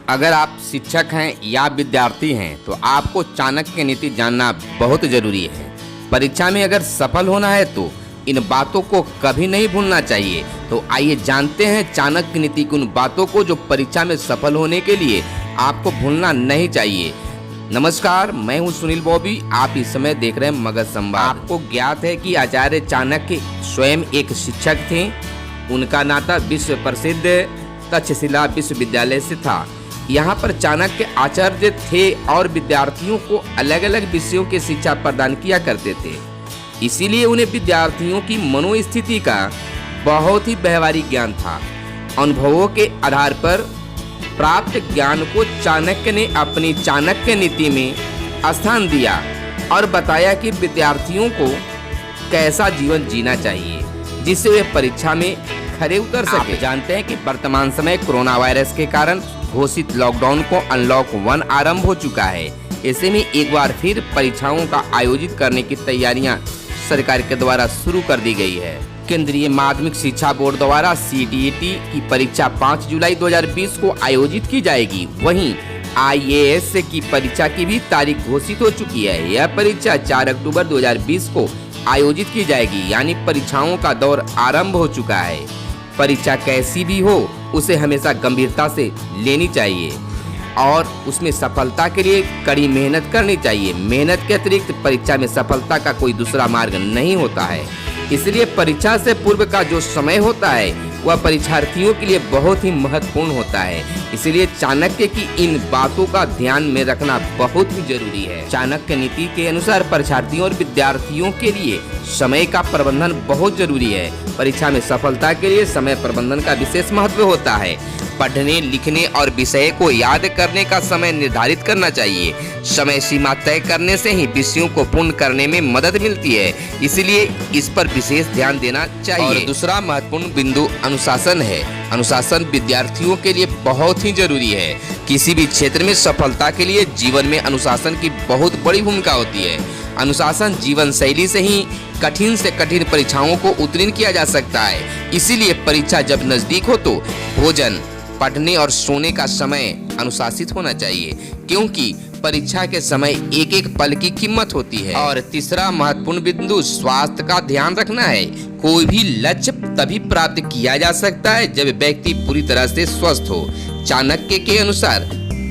अगर आप शिक्षक हैं या विद्यार्थी हैं तो आपको चाणक्य नीति जानना बहुत जरूरी है। परीक्षा में अगर सफल होना है तो इन बातों को कभी नहीं भूलना चाहिए। तो आइए जानते हैं चाणक्य नीति की उन बातों को जो परीक्षा में सफल होने के लिए आपको भूलना नहीं चाहिए। नमस्कार, मैं हूं सुनील बॉबी। आप इस समय देख रहे हैं मगध संवाद। आपको ज्ञात है कि आचार्य चाणक्य स्वयं एक शिक्षक थे। उनका नाता विश्व प्रसिद्ध तक्षशिला विश्वविद्यालय से था। यहाँ पर चाणक्य आचार्य थे और विद्यार्थियों को अलग अलग विषयों की शिक्षा प्रदान किया करते थे। इसीलिए उन्हें विद्यार्थियों की मनोस्थिति का बहुत ही व्यवहारिक ज्ञान था। अनुभवों के आधार पर प्राप्त ज्ञान को चाणक्य ने अपनी चाणक्य नीति में स्थान दिया और बताया कि विद्यार्थियों को कैसा जीवन जीना चाहिए जिससे वे परीक्षा में खरे उतर सके। आप जानते हैं कि वर्तमान समय कोरोना वायरस के कारण घोषित लॉकडाउन को अनलॉक 1 आरंभ हो चुका है। ऐसे में एक बार फिर परीक्षाओं का आयोजित करने की तैयारियां सरकार के द्वारा शुरू कर दी गई है। केंद्रीय माध्यमिक शिक्षा बोर्ड द्वारा CTET की परीक्षा 5 जुलाई 2020 को आयोजित की जाएगी। वहीं IAS की परीक्षा की भी तारीख घोषित हो चुकी है। यह परीक्षा 4 अक्टूबर 2020 को आयोजित की जाएगी, यानी परीक्षाओं का दौर आरंभ हो चुका है। परीक्षा कैसी भी हो उसे हमेशा गंभीरता से लेनी चाहिए और उसमें सफलता के लिए कड़ी मेहनत करनी चाहिए। मेहनत के अतिरिक्त परीक्षा में सफलता का कोई दूसरा मार्ग नहीं होता है। इसलिए परीक्षा से पूर्व का जो समय होता है वह परीक्षार्थियों के लिए बहुत ही महत्वपूर्ण होता है। इसलिए चाणक्य की इन बातों का ध्यान में रखना बहुत ही जरूरी है। चाणक्य नीति के अनुसार परीक्षार्थियों और विद्यार्थियों के लिए समय का प्रबंधन बहुत जरूरी है। परीक्षा में सफलता के लिए समय प्रबंधन का विशेष महत्व होता है। पढ़ने, लिखने और विषय को याद करने का समय निर्धारित करना चाहिए। समय सीमा तय करने से ही विषयों को पूर्ण करने में मदद मिलती है। इसलिए इस पर विशेष ध्यान देना चाहिए। और दूसरा महत्वपूर्ण बिंदु अनुशासन है। अनुशासन विद्यार्थियों के लिए बहुत ही जरूरी है। किसी भी क्षेत्र में सफलता के लिए जीवन में अनुशासन की बहुत बड़ी भूमिका होती है। अनुशासन जीवन शैली से ही कठिन से कठिन परीक्षाओं को उत्तीर्ण किया जा सकता है। इसीलिए परीक्षा जब नजदीक हो तो भोजन, पढ़ने और सोने का समय अनुशासित होना चाहिए, क्योंकि परीक्षा के समय एक एक पल की कीमत होती है। और तीसरा महत्वपूर्ण बिंदु स्वास्थ्य का ध्यान रखना है। कोई भी लक्ष्य तभी प्राप्त किया जा सकता है जब व्यक्ति पूरी तरह से स्वस्थ हो। चाणक्य के अनुसार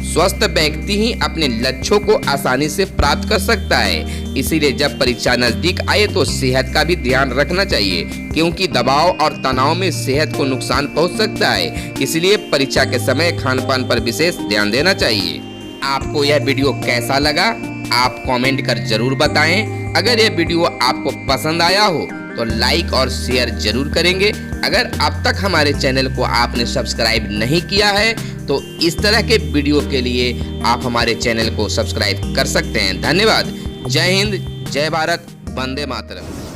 स्वस्थ व्यक्ति ही अपने लक्ष्यों को आसानी से प्राप्त कर सकता है। इसीलिए जब परीक्षा नजदीक आए तो सेहत का भी ध्यान रखना चाहिए, क्योंकि दबाव और तनाव में सेहत को नुकसान पहुंच सकता है। इसलिए परीक्षा के समय खान पान पर विशेष ध्यान देना चाहिए। आपको यह वीडियो कैसा लगा आप कमेंट कर जरूर बताएं। अगर यह वीडियो आपको पसंद आया हो तो लाइक और शेयर जरूर करेंगे। अगर अब तक हमारे चैनल को आपने सब्सक्राइब नहीं किया है तो इस तरह के वीडियो के लिए आप हमारे चैनल को सब्सक्राइब कर सकते हैं। धन्यवाद। जय हिंद, जय भारत, वंदे मातरम।